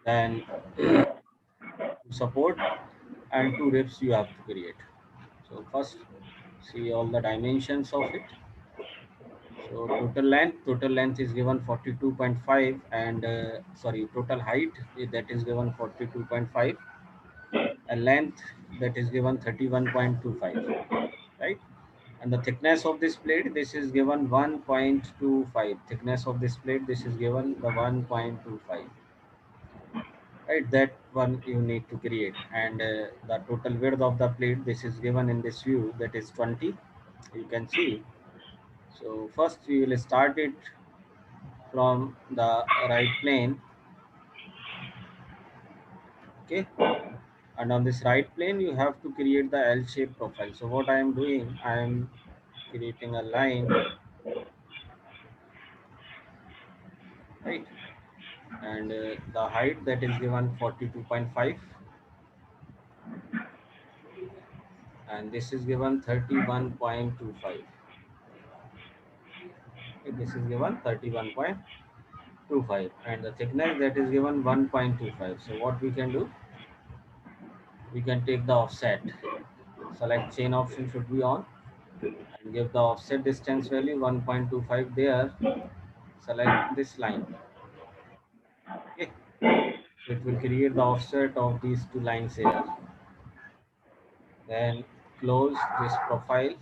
Then to support and two ribs you have to create. So first see all the dimensions of it. So total length is given 42.5 and sorry, total height that is given 42.5, and length that is given 31.25, right? And the thickness of this plate, this is given 1.25. Thickness of this plate, this is given the 1.25, right? That one you need to create. And the total width of the plate, this is given in this view, that is 20. You can see. So first we will start it from the right plane, okay? And on this right plane you have to create the L-shaped profile. So what I am doing, I am creating a line, right? And the height that is given 42.5, and this is given 31.25. This is given 31.25, and the thickness that is given 1.25. So what we can do, we can take the offset. Select chain option should be on, and give the offset distance value 1.25 there. Select this line, okay? So it will create the offset of these two lines here. Then close this profile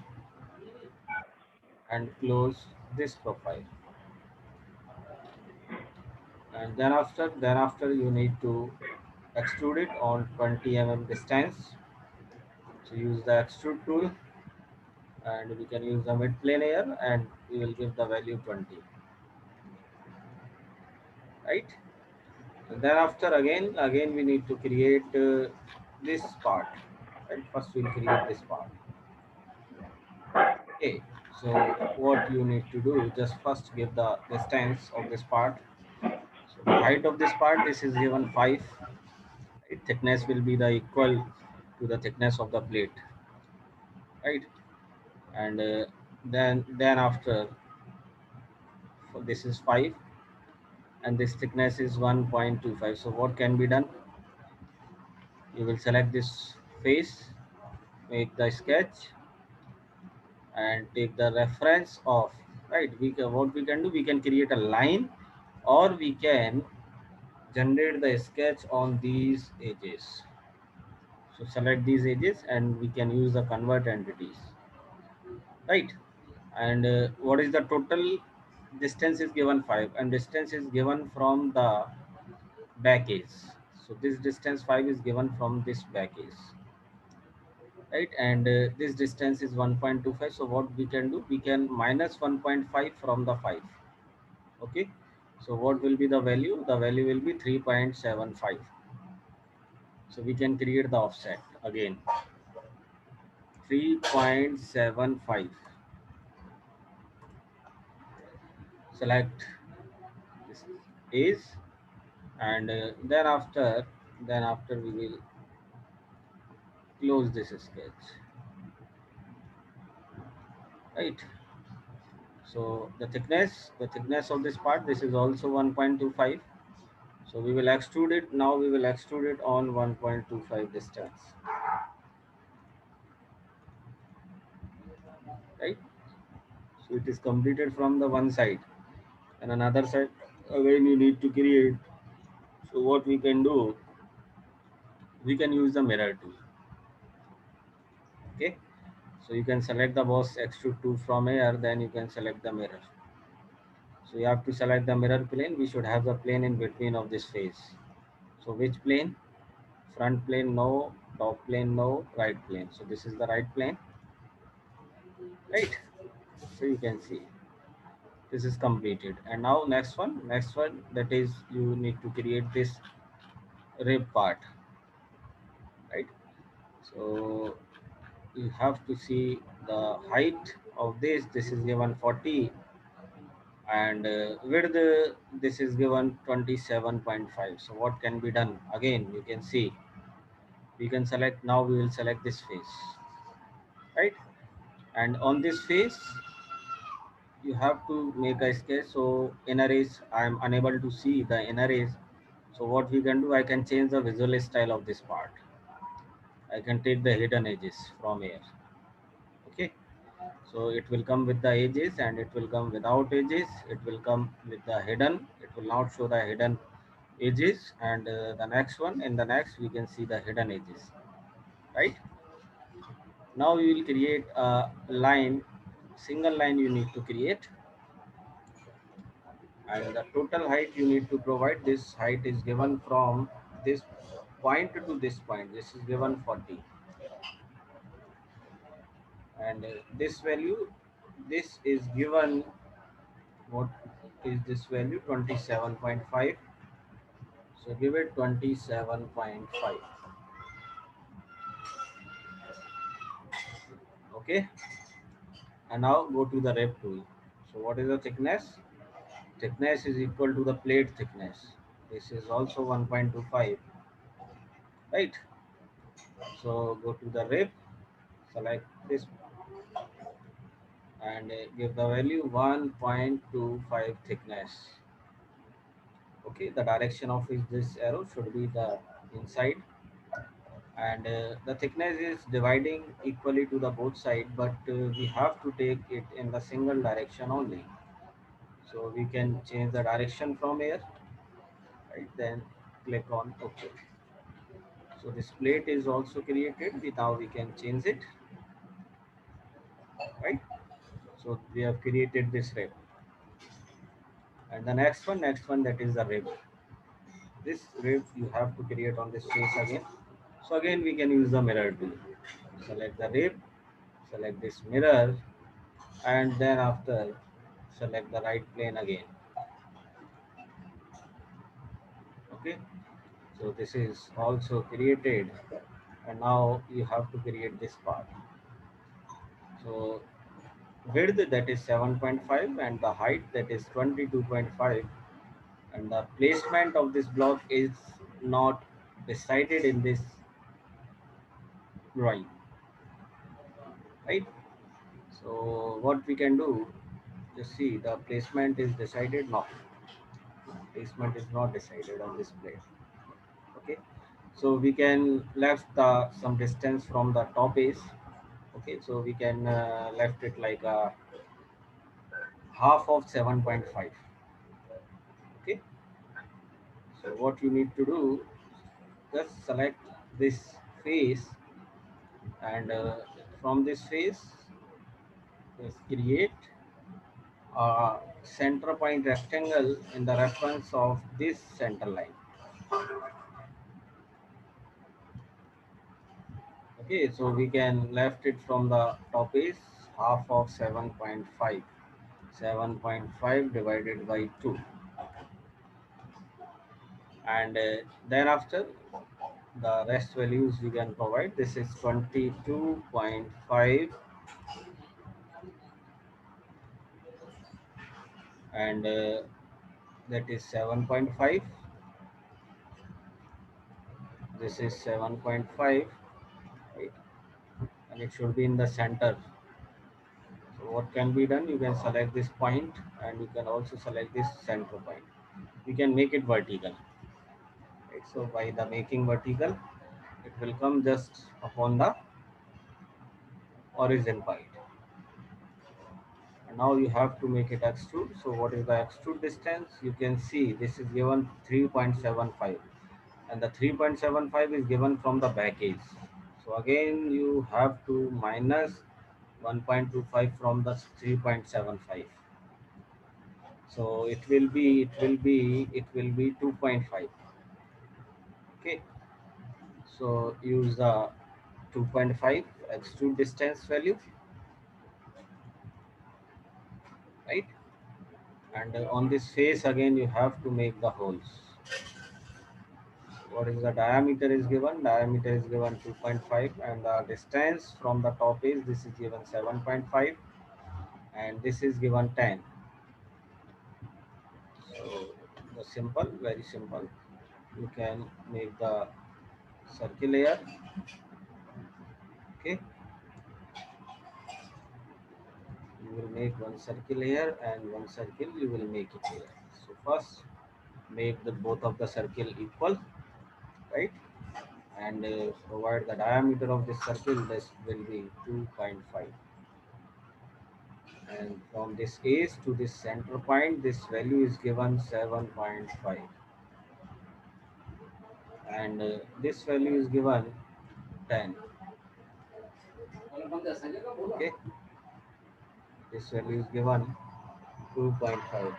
and close this profile. And then after you need to extrude it on 20 mm distance. So use the extrude tool, and we can use the mid plane here, and we will give the value 20, right? And thereafter again we need to create this part, right? First we'll create this part, okay? So what you need to do, just first give the distance of this part. So the height of this part, this is given 5, right? Thickness will be the equal to the thickness of the plate, right? And then after, so this is 5 and this thickness is 1.25. So what can be done, you will select this face, make the sketch, and take the reference of, right? What we can do, we can create a line, or we can generate the sketch on these edges. So select these edges and we can use the convert entities, right? And what is the total distance is given 5, and distance is given from the back edge. So this distance 5 is given from this back edge, right? And this distance is 1.25. So what we can do, we can minus 1.5 from the 5, okay? So what will be the value, the value will be 3.75. So we can create the offset again, 3.75. Select this is, and then after we will close this sketch, right? So the thickness of this part, this is also 1.25. So we will extrude it, now we will extrude it on 1.25 distance, right? So it is completed from the one side, and another side again you need to create. So what we can do, we can use the mirror tool, okay? So you can select the boss extrude tool from here, then you can select the mirror. So you have to select the mirror plane. We should have the plane in between of this face. So which plane? Front plane no, top plane no, right plane. So this is the right plane, right? So you can see this is completed. And now next one that is you need to create this rib part, right? So you have to see the height of this. This is given 40, and width this is given 27.5. So what can be done, again you can see, we can select, now we will select this face, right? And on this face you have to make a sketch. So inner edge, I am unable to see the inner edge, So what we can do, I can change the visual style of this part. I can take the hidden edges from here. Okay, so it will come with the edges and it will come without edges. It will come with the hidden, it will not show the hidden edges, and the next one, in the next we can see the hidden edges, right? Now we will create a line, single line you need to create, and the total height you need to provide. This height is given from this point to this point. This is given 40, and this value, this is given, what is this value, 27.5. So give it 27.5. Okay, and now go to the rep tool. So what is the thickness? Thickness is equal to the plate thickness. This is also 1.25, right? So go to the rep, select this, and give the value 1.25 thickness. Okay, the direction of this arrow should be the inside, and the thickness is dividing equally to the both side, but we have to take it in the single direction only. So we can change the direction from here, right? Then click on OK. So this plate is also created. Now we can change it, right? So we have created this rib, and the next one, that is the rib. This rib you have to create on this face again. So again we can use the mirror tool. Select the rib, select this mirror, and then after select the right plane again. Okay, so this is also created, and now you have to create this part. So width, that is 7.5, and the height, that is 22.5, and the placement of this block is not decided in this drawing, right? So what we can do, just see the placement is decided. No, placement is not decided on this plate. Okay, so we can left the some distance from the top is. Okay, so we can left it like a half of 7.5. Okay, so what you need to do, just select this face, and from this face just create a center point rectangle in the reference of this center line. Okay, so we can left it from the top is half of 7.5. 7.5 divided by 2, and thereafter the rest values we can provide. This is 22.5, and that is 7.5. This is 7.5, right? And it should be in the center. So what can be done, you can select this point, and you can also select this center point. You can make it vertical, right? So by the making vertical, it will come just upon the origin point. And now you have to make it extrude. So what is the extrude distance? You can see this is given 3.75, and the 3.75 is given from the back edge. So again you have to minus 1.25 from the 3.75. So it will be 2.5. Okay, so use the 2.5 extrude distance value, right? And on this face again you have to make the holes. What is the diameter is given? Diameter is given 2.5, and the distance from the top is, this is given 7.5, and this is given 10. So the simple, very simple. You can make the circle layer. Okay, you will make one circle here and one circle you will make it here. So first make the both of the circle equal, right? And provide the diameter of this circle, this will be 2.5, and from this ace to this center point this value is given 7.5, and this value is given 10. Okay, this value is given 2.5,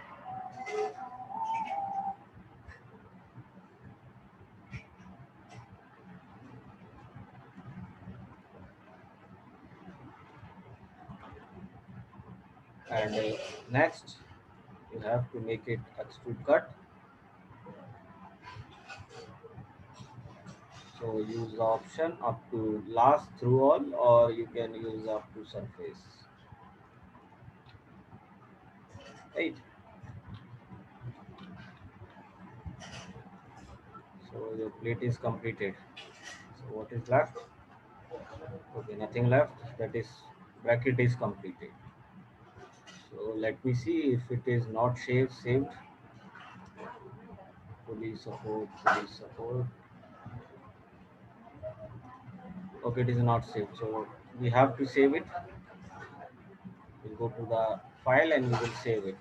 and next you have to make it extrude cut. So use the option up to last through all, or you can use up to surface, right? So your plate is completed. So what is left? Okay, nothing left. That is, bracket is completed. So let me see if it is not saved. Pulley support, pulley support. Okay, it is not saved. So we have to save it. We'll go to the file and we will save it.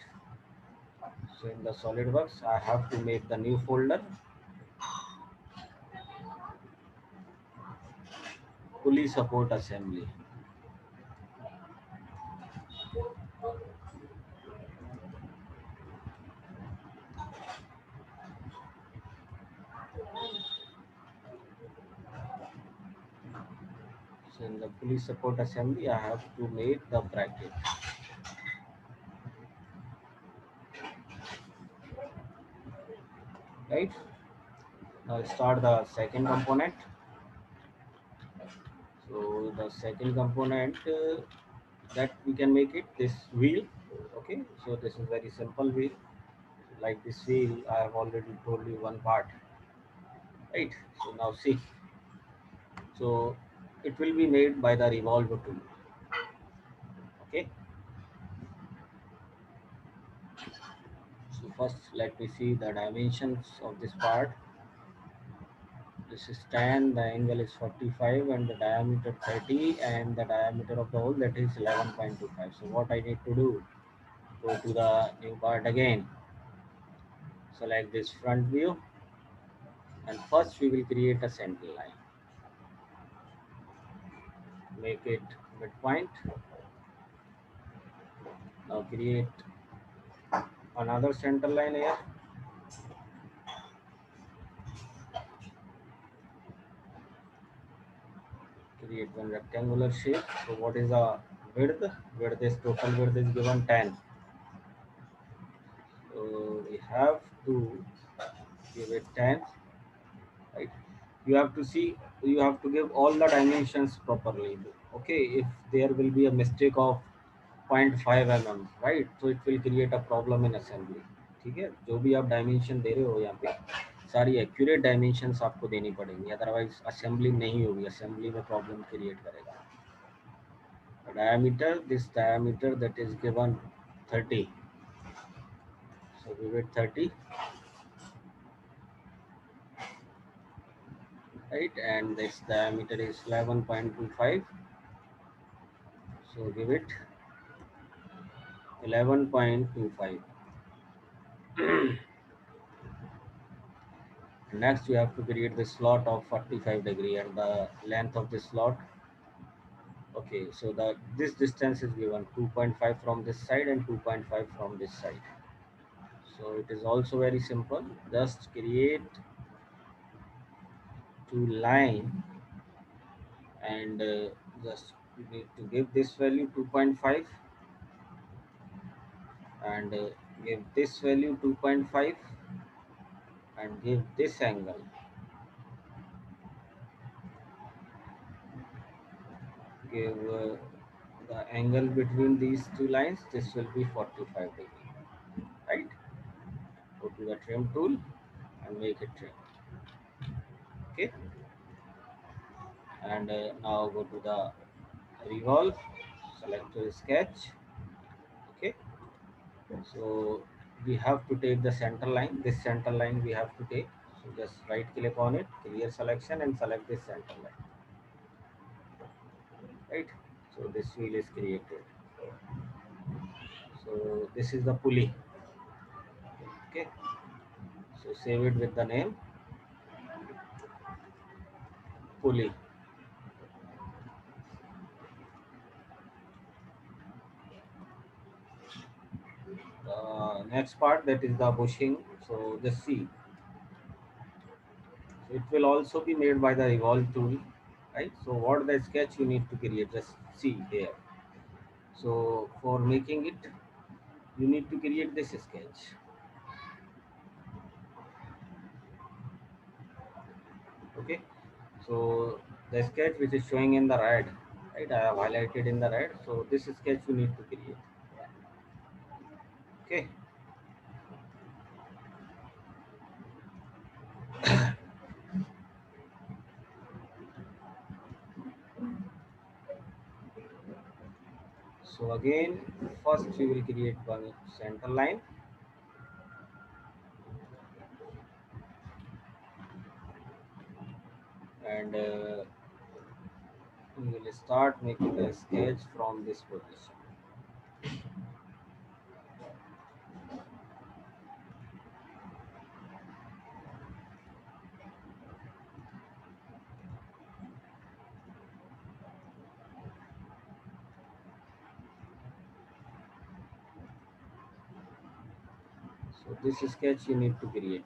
So in the SolidWorks, I have to make the new folder, pulley support assembly. So in the pulley support assembly, I have to make the bracket, right? Now start the second component. So the second component that we can make it this wheel. Okay, so this is very simple wheel. Like this wheel, I have already told you one part, right? So now see, so it will be made by the revolve tool. Okay, so first let me see the dimensions of this part. This is 10, the angle is 45, and the diameter 30, and the diameter of the hole, that is 11.25. So what I need to do, go to the new part again, select this front view, and first we will create a center line, make it midpoint. Now create another center line here, create one rectangular shape. So what is the width? Width is, total width is given 10. So we have to give it 10, right? You have to see, you have to give all the dimensions properly. Okay, if there will be a mistake of 0.5 mm, right, so it will create a problem in assembly. ठीक है, जो भी आप dimension दे रहे हो यहाँ पे सारी एक्यूरेट डायमेंशंस आपको देनी पड़ेंगी, अदरवाइज असेंबली नहीं होगी, असेंबली में प्रॉब्लम क्रिएट करेगा. Diameter, this diameter that is given 30, so give it 30, right, and this diameter is 11.25, so give it 11.25. Next you have to create the slot of 45 degree and the length of the slot. Okay, so the this distance is given 2.5 from this side and 2.5 from this side. So it is also very simple, just create two line, and just you need to give this value 2.5, and give this value 2.5, and give this angle, give the angle between these two lines, this will be 45 degree, right? Go to the trim tool and make it trim. Okay, and now go to the revolve, select your sketch. Okay, so we have to take the center line. This center line we have to take. So just right click on it, clear selection, and select this center line. Right. So this wheel is created. So this is the pulley. Okay. So save it with the name pulley. Next part, that is the bushing. So just see, it will also be made by the evolve tool, right? So what the sketch you need to create, just see here. So for making it, you need to create this sketch. Okay. So the sketch which is showing in the red, right? I have highlighted in the red. So this sketch you need to create. Okay. So again, first we will create one center line, and we will start making a sketch from this position. So this sketch you need to create.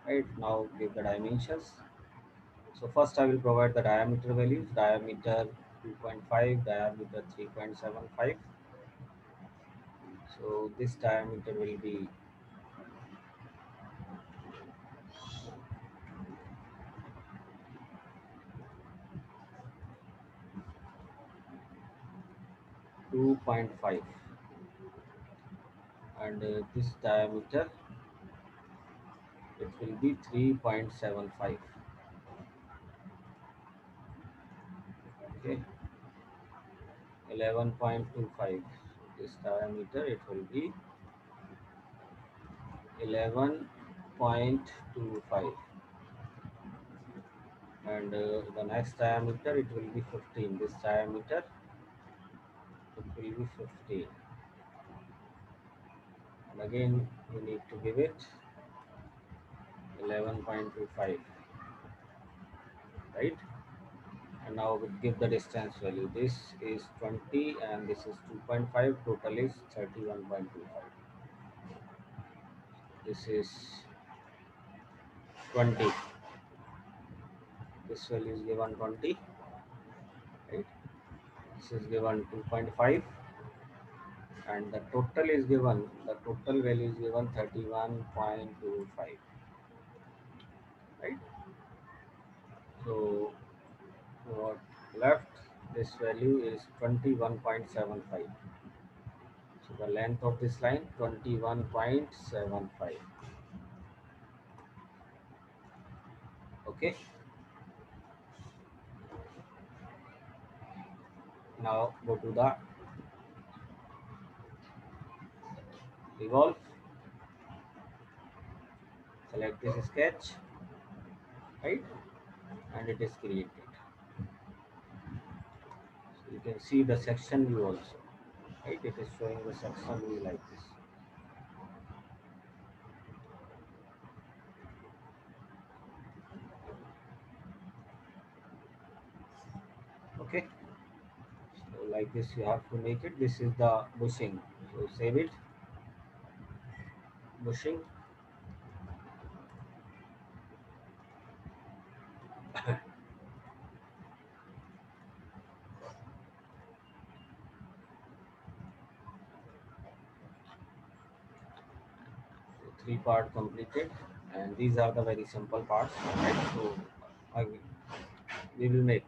Right now, give the dimensions. So first I will provide the diameter values. Diameter 2.5, diameter 3.75. So this diameter will be 2.5, and this diameter it will be 3.75. Okay, 11.25. This diameter it will be 11.25, and the next diameter it will be 15. This diameter it will be 15, and again you need to give it 11.25, right? And now we give the distance value. This is 20 and this is 2.5. Total is 31.25. This is 20. This value is given 20, right? This is given 2.5, and the total is given, the total value is given 31.25, right? So what left, this value is 21.75. So the length of this line 21.75. Okay. Now go to the evolve, select this sketch, right? And it is created. So you can see the section view also, right? It is showing the section view like this. Okay. So like this you have to make it. This is the bushing. So save it, bushing. So three part completed, and these are the very simple parts, right? So we will make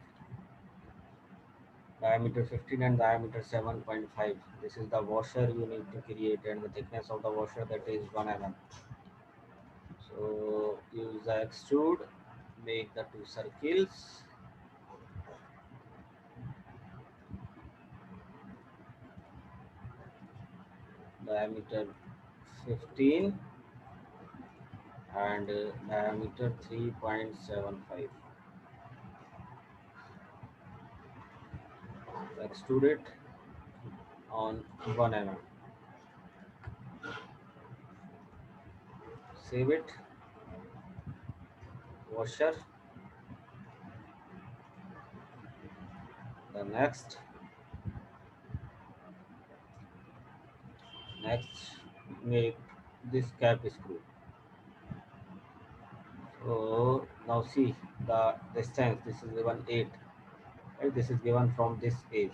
diameter 15 and diameter 7.5. This is the washer you need to create, and the thickness of the washer, that is 1 mm. So use the extrude, make the two circles, diameter 15 and diameter 3.75. Extrude it on 1 mm. Save it. Washer. The next make this cap screw. So now see the distance. This is given 8. Right? This is given from this edge.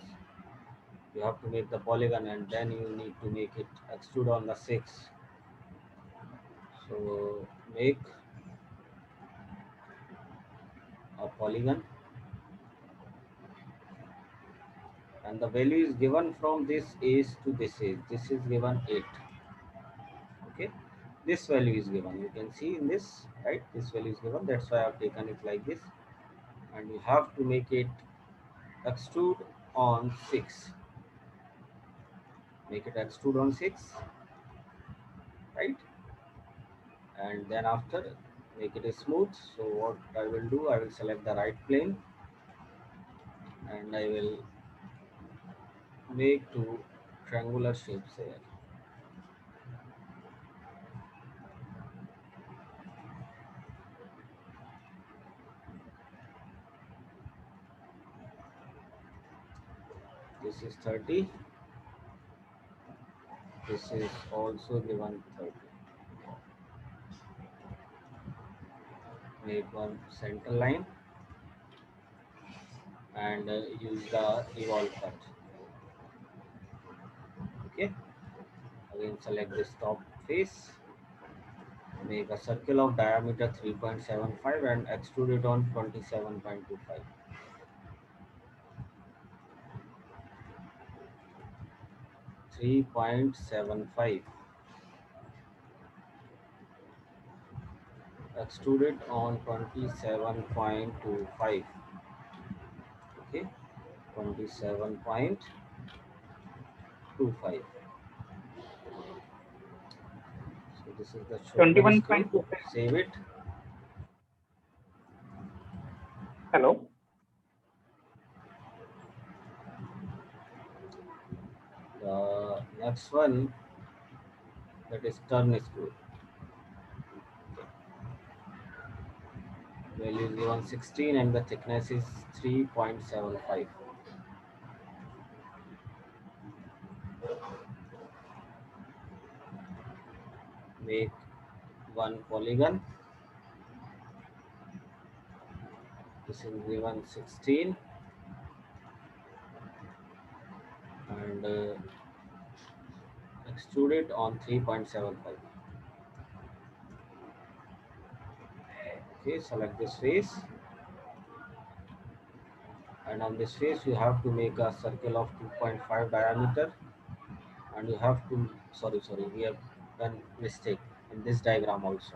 You have to make the polygon and then you need to make it extrude on the 6. So make a polygon and the value is given from this edge to this edge. This is given 8. Okay, this value is given. You can see in this, right? This value is given. That's why I have taken it like this. And you have to make it extrude on 6. Make it extrude on 6, right? And then after make it smooth. So what I will do, I will select the right plane and I will make two triangular shapes here. This is 30. This is also given 30. Make one center line and use the revolve cut. Okay. Again select this top face. Make a circle of diameter 3.75 and extrude it on 27.25. 3.75. Extrude it on 27.25. Okay, 27.25. So this is the shoulder screw. Save it. Hello. The next one, that is turn screw. Value is given 16 and the thickness is 3.75. Make one polygon. This is given 16 and extrude it on 3.75. Okay, select this face and on this face you have to make a circle of 2.5 diameter and you have to sorry we have done mistake in this diagram also,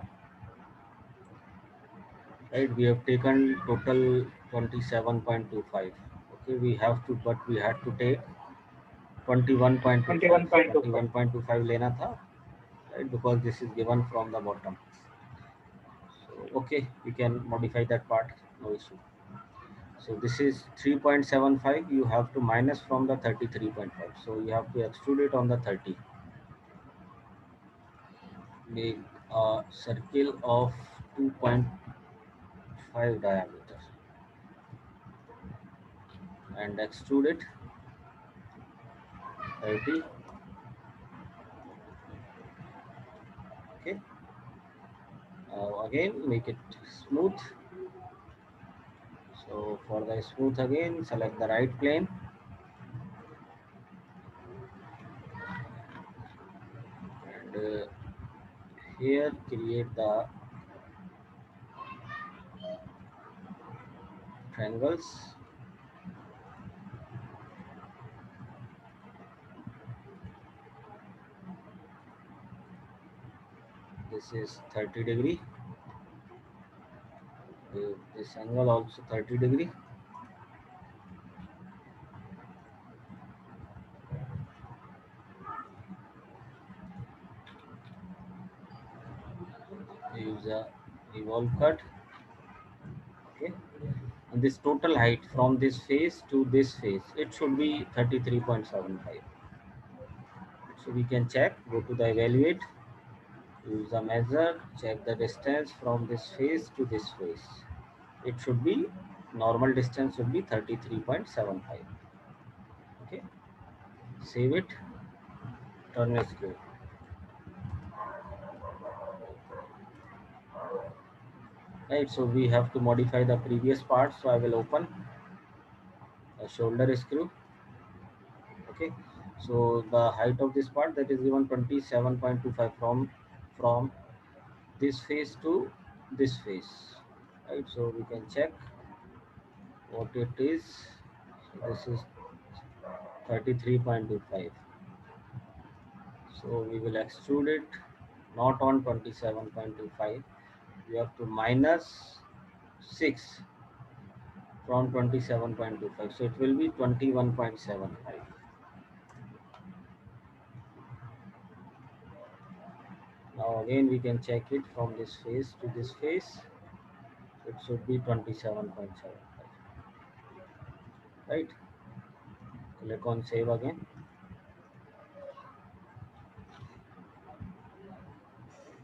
right? We have taken total 27.25. Okay, we have to, but we had to take 21.25 लेना था, right? Because this is given from the bottom. So okay, we can modify that part, no issue. So this is 3.75. You have to minus from the 33.5. So you have to extrude it on the 30. Make a circle of 2.5 diameter and extrude it 30. Okay. Again make it smooth. So for the smooth again select the right plane and here create the triangles. This is 30 degree. This angle also 30 degree. use a revolve cut. Okay, and this total height from this face to this face, it should be 33.75. So we can check, go to the evaluate, use a measure, check the distance from this face to this face. It should be, normal distance should be 33.75. Okay, save it, turn a screw. Right, so we have to modify the previous part. So I will open a shoulder screw. Okay, so the height of this part, that is given 27.25 from this face to this face. Right, so we can check what it is. So this is 33.25. So we will extrude it not on 27.25. We have to minus 6 from 27.25. So it will be 21.75. Now again we can check it from this face to this face. It should be 27.75. Right? Click on save again.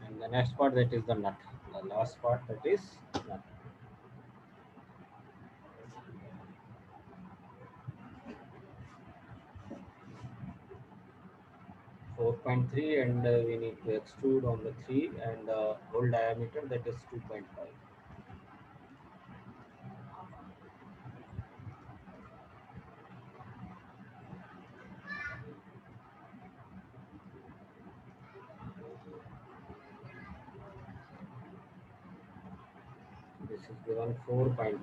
And the next part, that is the nut. The last part, that is nut. 4.3, and we need to extrude on the 3, and the whole diameter, that is 2.5. This is given 4.3.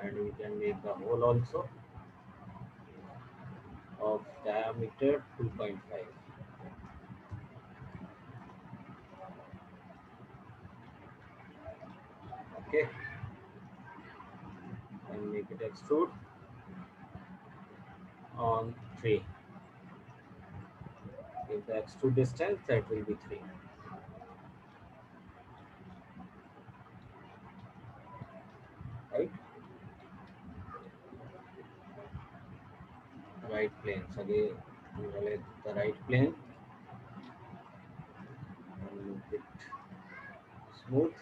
And we can make the hole also of diameter 2.5. Okay, and make it extrude on 3. If the extrude distance, that will be 3. Right? Right planes. Again, we relate the right plane and make it smooth.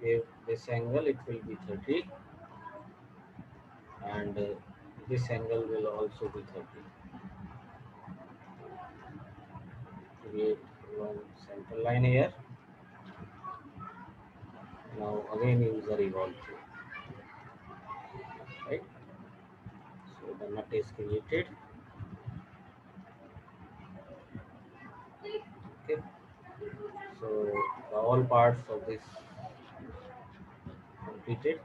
Give this angle, it will be 30, and this angle will also be 30. Create one center line here. Now again use the revolve tool. Right, so the nut is created. Okay, so the all parts of this completed.